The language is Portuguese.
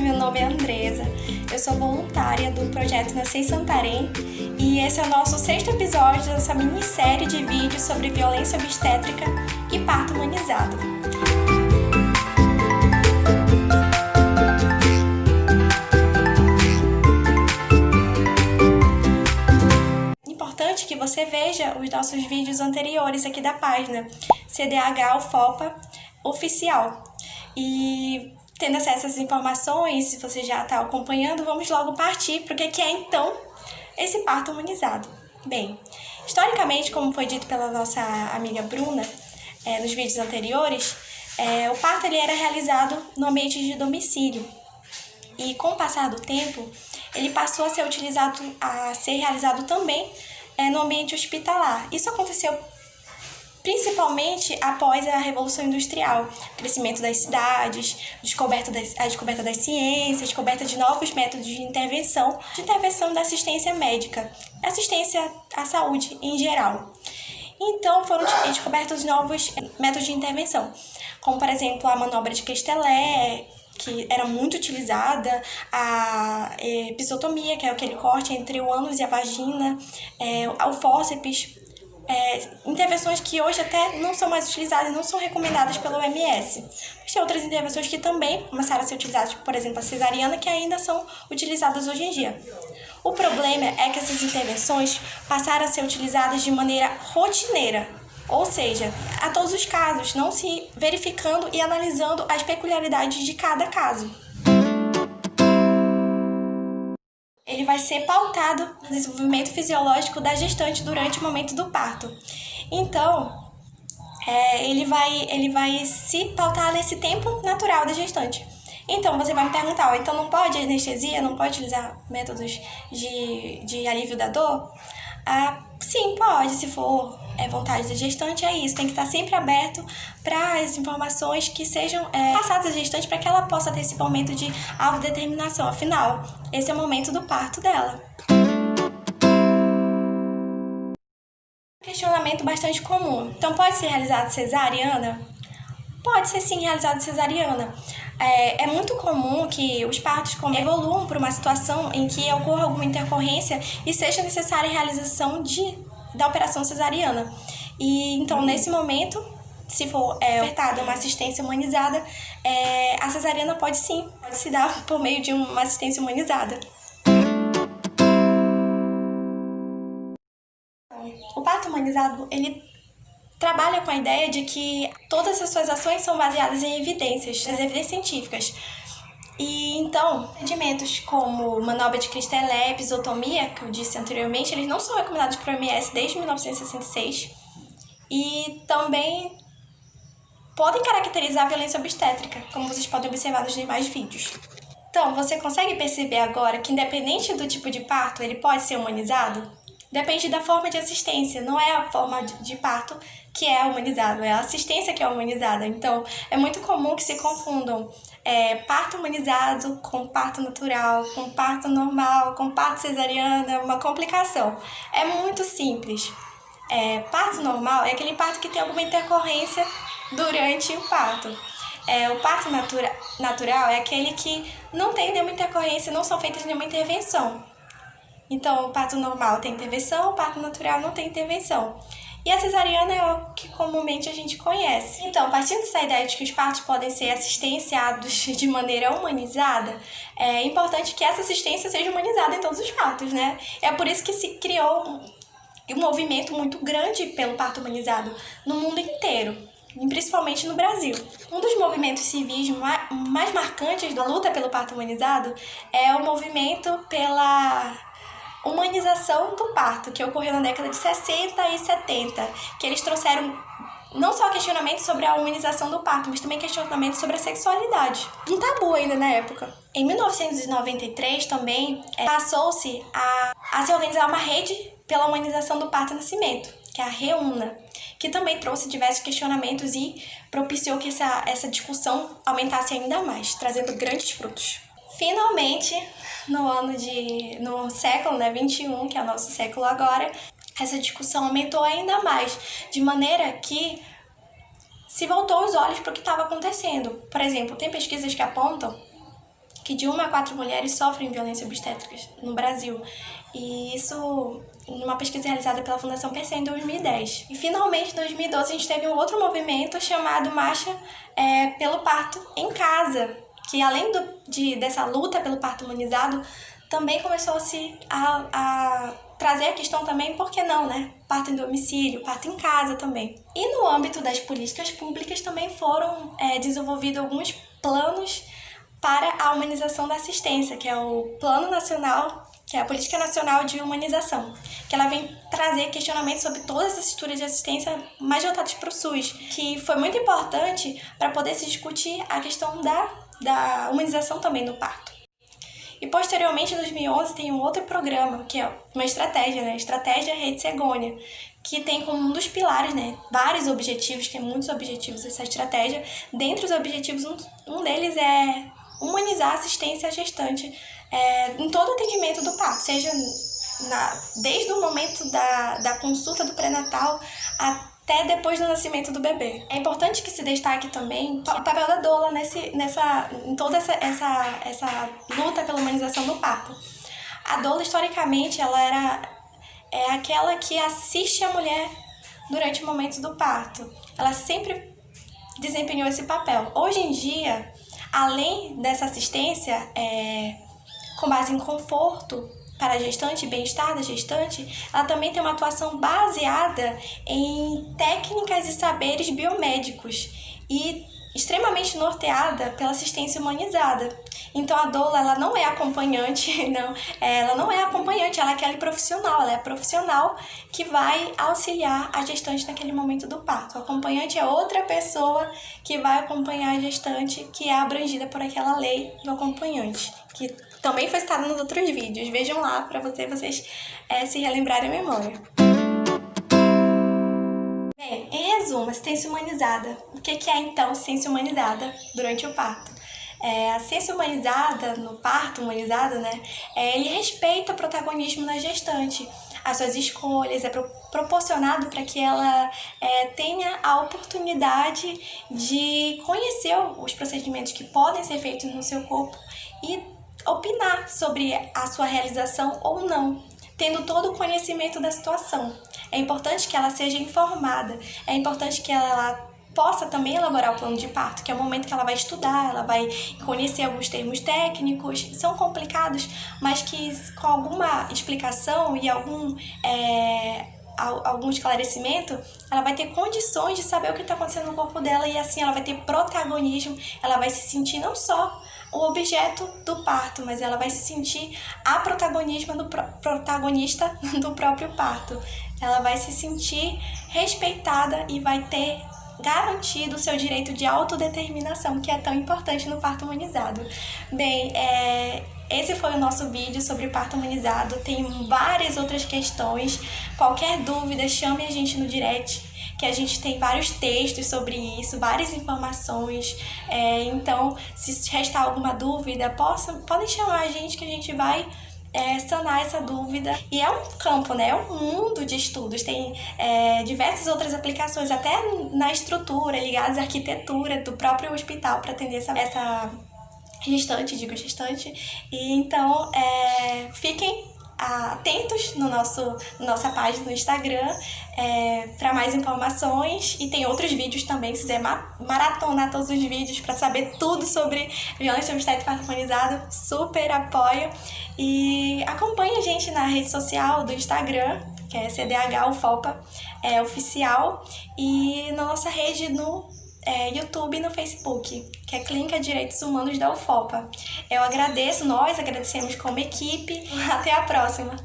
meu nome é Andresa, eu sou voluntária do projeto Nascer em Santarém e esse é o nosso 6º episódio dessa minissérie de vídeos sobre violência obstétrica e parto humanizado. Importante que você veja os nossos vídeos anteriores aqui da página CDH UFOPA Oficial. E tendo acesso a essas informações, se você já está acompanhando, vamos logo partir para o que é então esse parto humanizado. Bem, historicamente, como foi dito pela nossa amiga Bruna nos vídeos anteriores, o parto ele era realizado no ambiente de domicílio. E com o passar do tempo, ele passou a ser realizado também no ambiente hospitalar. Isso aconteceu principalmente após a Revolução Industrial, crescimento das cidades, a descoberta das ciências, a descoberta de novos métodos de intervenção da assistência médica, assistência à saúde em geral. Então foram descobertos novos métodos de intervenção, como por exemplo a manobra de Questelé, que era muito utilizada, a episiotomia, que é aquele corte entre o ânus e a vagina, o fórceps, intervenções que hoje até não são mais utilizadas, não são recomendadas pela OMS. Mas tem outras intervenções que também começaram a ser utilizadas, por exemplo, a cesariana, que ainda são utilizadas hoje em dia. O problema é que essas intervenções passaram a ser utilizadas de maneira rotineira, ou seja, a todos os casos, não se verificando e analisando as peculiaridades de cada caso. Ele vai ser pautado no desenvolvimento fisiológico da gestante durante o momento do parto. Então, ele vai se pautar nesse tempo natural da gestante. Então, você vai me perguntar, então não pode anestesia, não pode utilizar métodos de alívio da dor? Sim, pode, se for vontade da gestante, é isso. Tem que estar sempre aberto para as informações que sejam passadas à gestante para que ela possa ter esse momento de autodeterminação. Afinal, esse é o momento do parto dela. Questionamento bastante comum. Então, pode ser realizado cesariana? Pode ser sim realizado cesariana. É muito comum que os partos evoluam para uma situação em que ocorra alguma intercorrência e seja necessária a realização da operação cesariana. E então, nesse momento, se for ofertada uma assistência humanizada, a cesariana pode se dar por meio de uma assistência humanizada. O parto humanizado, ele trabalha com a ideia de que todas as suas ações são baseadas em evidências, as evidências científicas. E então, procedimentos como manobra de Questelé, episiotomia, que eu disse anteriormente, eles não são recomendados por OMS desde 1966 e também podem caracterizar a violência obstétrica, como vocês podem observar nos demais vídeos. Então, você consegue perceber agora que independente do tipo de parto, ele pode ser humanizado? Depende da forma de assistência, não é a forma de parto que é humanizado, é a assistência que é humanizada. Então, é muito comum que se confundam parto humanizado com parto natural, com parto normal, com parto cesariana, uma complicação. É muito simples. Parto normal é aquele parto que tem alguma intercorrência durante o parto. O parto natural é aquele que não tem nenhuma intercorrência, não são feitas nenhuma intervenção. Então, o parto normal tem intervenção, o parto natural não tem intervenção. E a cesariana é o que comumente a gente conhece. Então, partindo dessa ideia de que os partos podem ser assistenciados de maneira humanizada, é importante que essa assistência seja humanizada em todos os partos, né? É por isso que se criou um movimento muito grande pelo parto humanizado no mundo inteiro, e principalmente no Brasil. Um dos movimentos civis mais marcantes da luta pelo parto humanizado é o movimento pela humanização do parto, que ocorreu na década de 60 e 70, que eles trouxeram não só questionamentos sobre a humanização do parto, mas também questionamentos sobre a sexualidade. Um tabu ainda na época. Em 1993 também passou-se a se organizar uma rede pela humanização do parto e nascimento, que é a REUNA, que também trouxe diversos questionamentos e propiciou que essa discussão aumentasse ainda mais, trazendo grandes frutos. Finalmente, no século 21, que é o nosso século agora, essa discussão aumentou ainda mais, de maneira que se voltou os olhos para o que estava acontecendo. Por exemplo, tem pesquisas que apontam que de 1 a 4 mulheres sofrem violência obstétrica no Brasil. E isso numa pesquisa realizada pela Fundação PC em 2010. E finalmente, em 2012, a gente teve um outro movimento chamado Marcha pelo Parto em Casa, que além dessa luta pelo parto humanizado, também começou-se a trazer a questão também, por que não, né? Parto em domicílio, parto em casa também. E no âmbito das políticas públicas também foram desenvolvidos alguns planos para a humanização da assistência, que é o Plano Nacional, que é a Política Nacional de Humanização, que ela vem trazer questionamentos sobre todas as estruturas de assistência mais voltadas para o SUS, que foi muito importante para poder se discutir a questão da humanização também no parto. E posteriormente, em 2011, tem um outro programa, que é uma estratégia, né? Estratégia Rede Cegônia, que tem como um dos pilares, né, vários objetivos, tem muitos objetivos essa estratégia. Dentre os objetivos, um deles é humanizar a assistência à gestante em todo o atendimento do parto, seja desde o momento da consulta do pré-natal até depois do nascimento do bebê. É importante que se destaque também o papel da doula em toda essa luta pela humanização do parto. A doula, historicamente, ela é aquela que assiste a mulher durante o momento do parto. Ela sempre desempenhou esse papel. Hoje em dia, além dessa assistência com base em conforto para a gestante, bem-estar da gestante, ela também tem uma atuação baseada em técnicas e saberes biomédicos e extremamente norteada pela assistência humanizada. Então a doula, ela não é acompanhante, ela não é acompanhante, ela é aquele profissional, ela é a profissional que vai auxiliar a gestante naquele momento do parto. O acompanhante é outra pessoa que vai acompanhar a gestante, que é abrangida por aquela lei do acompanhante, que também foi citada nos outros vídeos. Vejam lá para vocês se relembrarem a memória. Bem, em resumo, assistência humanizada. O que é então assistência humanizada durante o parto? A assistência humanizada no parto humanizado, né, ele respeita o protagonismo da gestante, as suas escolhas, é proporcionado para que ela tenha a oportunidade de conhecer os procedimentos que podem ser feitos no seu corpo e opinar sobre a sua realização ou não, tendo todo o conhecimento da situação. É importante que ela seja informada, é importante que ela possa também elaborar o plano de parto, que é o momento que ela vai estudar, ela vai conhecer alguns termos técnicos, são complicados, mas que com alguma explicação e algum esclarecimento, ela vai ter condições de saber o que está acontecendo no corpo dela e assim ela vai ter protagonismo, ela vai se sentir não só o objeto do parto, mas ela vai se sentir a protagonista do próprio parto. Ela vai se sentir respeitada e vai ter garantido o seu direito de autodeterminação, que é tão importante no parto humanizado. Bem, esse foi o nosso vídeo sobre parto humanizado. Tem várias outras questões. Qualquer dúvida, chame a gente no direct, que a gente tem vários textos sobre isso, várias informações. Então, se restar alguma dúvida, podem chamar a gente que a gente vai sanar essa dúvida. E é um campo, né? É um mundo de estudos. Tem diversas outras aplicações, até na estrutura, ligadas à arquitetura do próprio hospital para atender essa gestante. E então, fiquem atentos no nossa página no Instagram para mais informações, e tem outros vídeos também, se quiser maratonar todos os vídeos para saber tudo sobre violência obstétrica e parto humanizado, super apoio. E acompanhe a gente na rede social do Instagram, que é CDH UFOPA oficial, e na nossa rede no YouTube e no Facebook, que é Clínica Direitos Humanos da UFOPA. Nós agradecemos como equipe. Até a próxima!